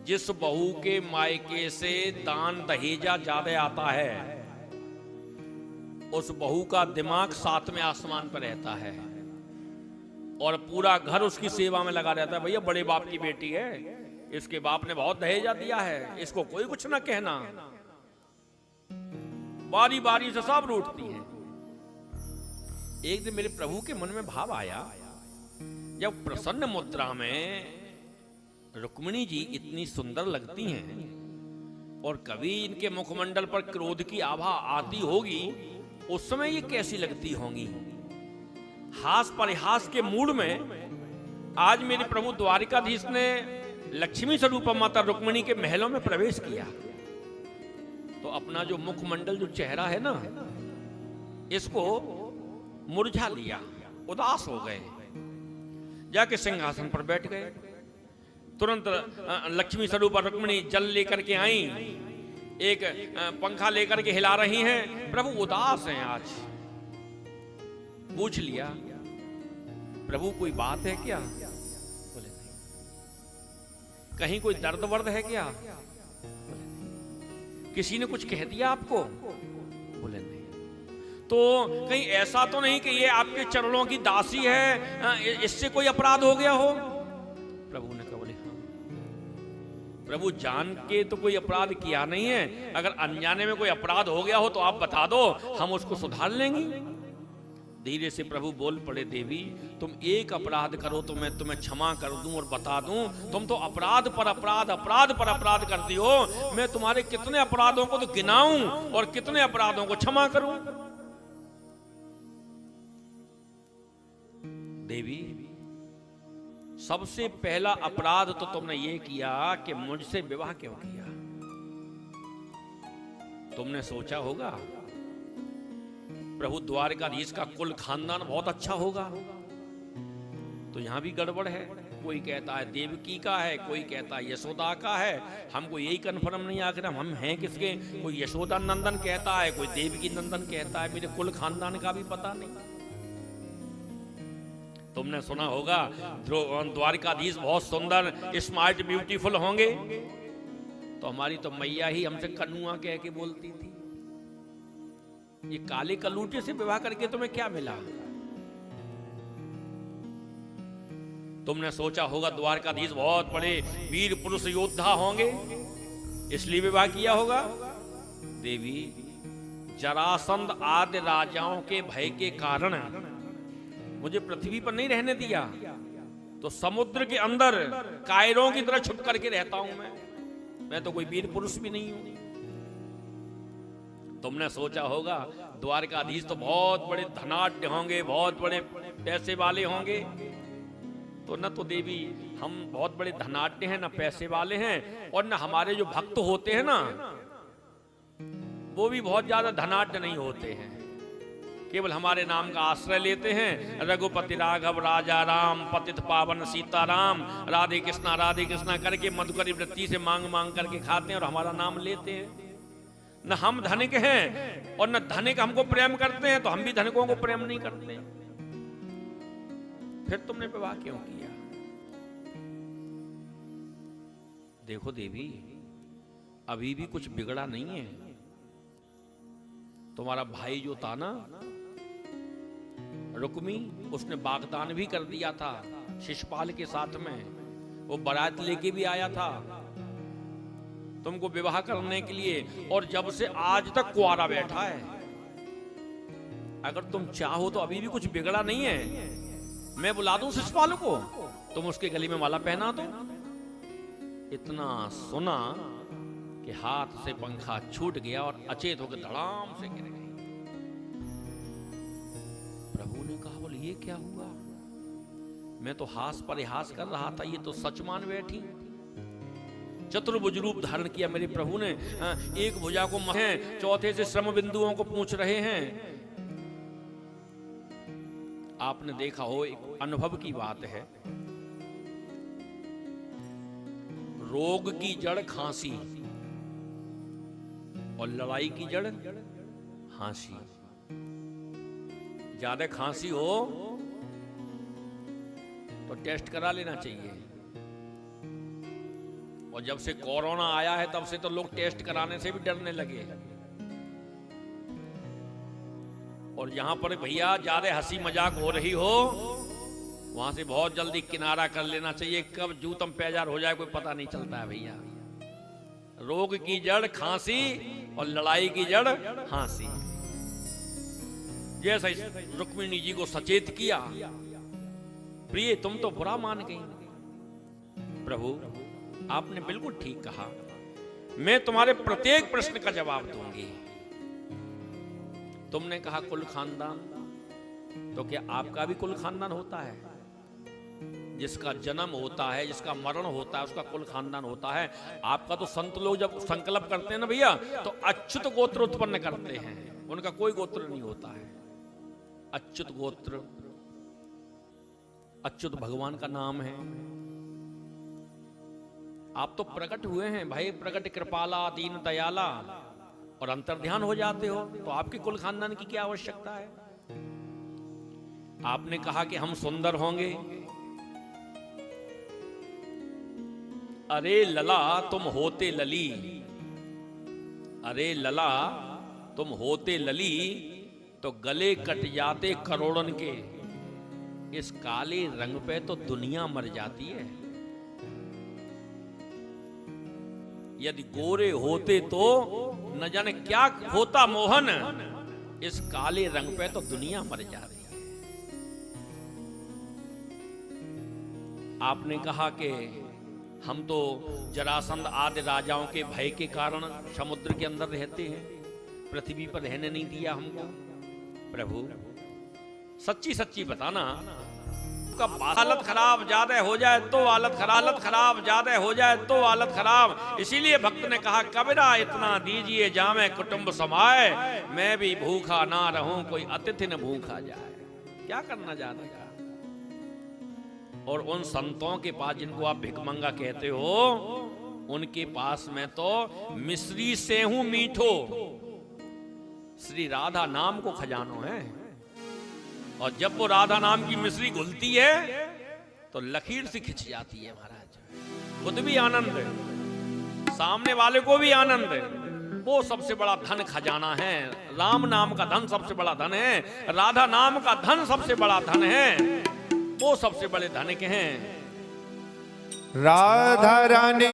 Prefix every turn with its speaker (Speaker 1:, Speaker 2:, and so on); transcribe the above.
Speaker 1: जिस बहू के मायके से दान दहेजा ज्यादा आता है, उस बहू का दिमाग सातवें आसमान पर रहता है और पूरा घर उसकी सेवा में लगा रहता है। भैया बड़े बाप की बेटी है, इसके बाप ने बहुत दहेजा दिया है, इसको कोई कुछ ना कहना। बारी बारी से सब रूठती हैं। एक दिन मेरे प्रभु के मन में भाव आया, जब प्रसन्न मुद्रा में रुक्मिणी जी इतनी सुंदर लगती हैं और कभी इनके मुखमंडल पर क्रोध की आभा आती होगी, उस समय ये कैसी लगती होंगी। हास परिहास के मूड में आज मेरे प्रभु द्वारिकाधीश ने लक्ष्मी स्वरूप माता रुक्मिणी के महलों में प्रवेश किया, तो अपना जो मुखमंडल, जो चेहरा है ना, इसको मुरझा लिया, उदास हो गए, जाके सिंहासन पर बैठ गए। तुरंत लक्ष्मी स्वरूप रुक्मिणी जल लेकर के आई, एक पंखा लेकर के हिला रही हैं। प्रभु उदास हैं आज। पूछ लिया, प्रभु कोई बात है क्या? बोले नहीं। कहीं कोई दर्द वर्द है क्या? बोले नहीं। किसी ने कुछ कह दिया आपको? बोले नहीं। तो कहीं ऐसा तो नहीं कि ये आपके चरणों की दासी है, इससे कोई अपराध हो गया हो? प्रभु ने कहा, बोले हाँ। प्रभु जान के तो कोई अपराध किया नहीं है, अगर अनजाने में कोई अपराध हो गया हो तो आप बता दो, हम उसको सुधार लेंगे। धीरे से प्रभु बोल पड़े, देवी तुम एक अपराध करो तो मैं तुम्हें क्षमा कर दूं और बता दूं, तुम तो अपराध पर अपराध, अपराध पर अपराध करती हो। मैं तुम्हारे कितने अपराधों को तो गिनाऊं और कितने अपराधों को क्षमा करूं। देवी सबसे पहला अपराध तो तुमने ये किया कि मुझसे विवाह क्यों किया। तुमने सोचा होगा प्रभु द्वारिकाधीश का कुल खानदान बहुत अच्छा होगा, तो यहां भी गड़बड़ है। कोई कहता है देवकी का है, कोई कहता है यशोदा का है, हमको यही कन्फर्म नहीं आखिर हम हैं किसके। कोई यशोदा नंदन कहता है, कोई देवकी नंदन कहता है, मेरे कुल खानदान का भी पता नहीं। तुमने सुना होगा द्वारिकाधीश बहुत सुंदर, स्मार्ट, ब्यूटीफुल होंगे, तो हमारी तो मैया ही हमसे कन्नुआ कह के बोलती थी। ये काले कलूटे से विवाह करके तुम्हें क्या मिला? तुमने सोचा होगा द्वारकाधीश बहुत बड़े वीर पुरुष योद्धा होंगे, इसलिए विवाह किया होगा। देवी जरासंध आदि राजाओं के भय के कारण मुझे पृथ्वी पर नहीं रहने दिया, तो समुद्र के अंदर कायरों की तरह छुप करके रहता हूं मैं तो कोई वीर पुरुष भी नहीं हूं। तुमने सोचा होगा द्वारकाधीश तो बहुत बड़े धनाढ्य होंगे, बहुत बड़े पैसे वाले होंगे, तो न तो देवी हम बहुत बड़े धनाढ्य हैं, न पैसे वाले हैं, और न हमारे जो भक्त होते हैं ना, वो भी बहुत ज्यादा धनाढ्य नहीं होते हैं, केवल हमारे नाम का आश्रय लेते हैं। रघुपति राघव राजा राम, पतित पावन सीताराम, राधे कृष्णा करके मधुकरी वृत्ति से मांग मांग करके खाते हैं और हमारा नाम लेते हैं। न हम धनिक हैं और न धनिक हमको प्रेम करते हैं, तो हम भी धनिकों को प्रेम नहीं करते। फिर तुमने विवाह क्यों किया? देखो देवी, अभी भी कुछ बिगड़ा नहीं है। तुम्हारा भाई जो था ना रुक्मी, उसने बागदान भी कर दिया था शिशुपाल के साथ में, वो बारात लेके भी आया था तुमको विवाह करने के लिए, और जब से आज तक कुंवारा बैठा है। अगर तुम चाहो तो अभी भी कुछ बिगड़ा नहीं है। मैं बुला दूं शिशुपाल को, तुम उसके गले में माला पहना दो। इतना सुना कि हाथ से पंखा छूट गया और अचेत होकर धड़ाम से गिर गई। प्रभु ने कहा, बोले ये क्या हुआ? मैं तो हास परिहास कर रहा था, ये तो सच मान बैठी। चतुर्भुज रूप धारण किया मेरे प्रभु ने। एक भुजा को हैं, चौथे से श्रम बिंदुओं को पूछ रहे हैं। आपने देखा हो, एक अनुभव की बात है, रोग की जड़ खांसी और लड़ाई की जड़ हांसी। ज्यादा खांसी हो तो टेस्ट करा लेना चाहिए, और जब से कोरोना आया है तब से तो लोग टेस्ट कराने से भी डरने लगे हैं। और यहां पर भैया ज्यादा हंसी मजाक हो रही हो वहां से बहुत जल्दी किनारा कर लेना चाहिए। कब जूतम पैजार हो जाए कोई पता नहीं चलता है भैया। रोग की जड़ खांसी और लड़ाई की जड़ हांसी। जैसा रुक्मिणी जी को सचेत किया, प्रिय तुम तो बुरा मान गई। प्रभु आपने बिल्कुल ठीक कहा, मैं तुम्हारे प्रत्येक प्रश्न का जवाब दूंगी। तुमने कहा कुल खानदान, तो क्या आपका भी कुल खानदान होता है? जिसका जन्म होता है, जिसका मरण होता है, उसका कुल खानदान होता है। आपका तो संत लोग जब संकल्प करते हैं ना भैया, तो अच्युत गोत्र उत्पन्न करते हैं, उनका कोई गोत्र नहीं होता है। अच्युत गोत्र, अच्युत भगवान का नाम है। आप तो प्रकट हुए हैं भाई, प्रकट कृपाला दीन दयाला, और अंतर्ध्यान हो जाते हो, तो आपके कुल खानदान की क्या आवश्यकता है? आपने कहा कि हम सुंदर होंगे। अरे लला तुम होते लली, अरे लला तुम होते लली, तो गले कट जाते करोड़न के। इस काले रंग पे तो दुनिया मर जाती है। यदि गोरे होते तो न जाने क्या होता मोहन। इस काले रंग पे तो दुनिया मर जाती है। आपने कहा कि हम तो जरासंध आदि राजाओं के भय के कारण समुद्र के अंदर रहते हैं, पृथ्वी पर रहने नहीं दिया हमको। प्रभु सच्ची सच्ची बताना, कब हालत खराब ज्यादा हो जाए तो हालत खराब ज्यादा हो जाए तो हालत खराब। इसीलिए भक्त ने कहा कबीरा इतना दीजिए जामे कुटुंब समाए, मैं भी भूखा ना रहूं कोई अतिथि न भूखा जाए। क्या करना चाहते हैं? और उन संतों के पास जिनको आप भिखमंगा कहते हो, उनके पास में तो मिश्री से हूं मीठो, श्री राधा नाम को खजानो है। और जब वो राधा नाम की मिश्री घुलती है तो लकीर से खिंच जाती है महाराज। खुद भी आनंद है, सामने वाले को भी आनंद है। वो सबसे बड़ा धन खजाना है। राम नाम का धन सबसे बड़ा धन है, राधा नाम का धन सबसे बड़ा धन है। वो सबसे बड़े धन के हैं।
Speaker 2: राधा रानी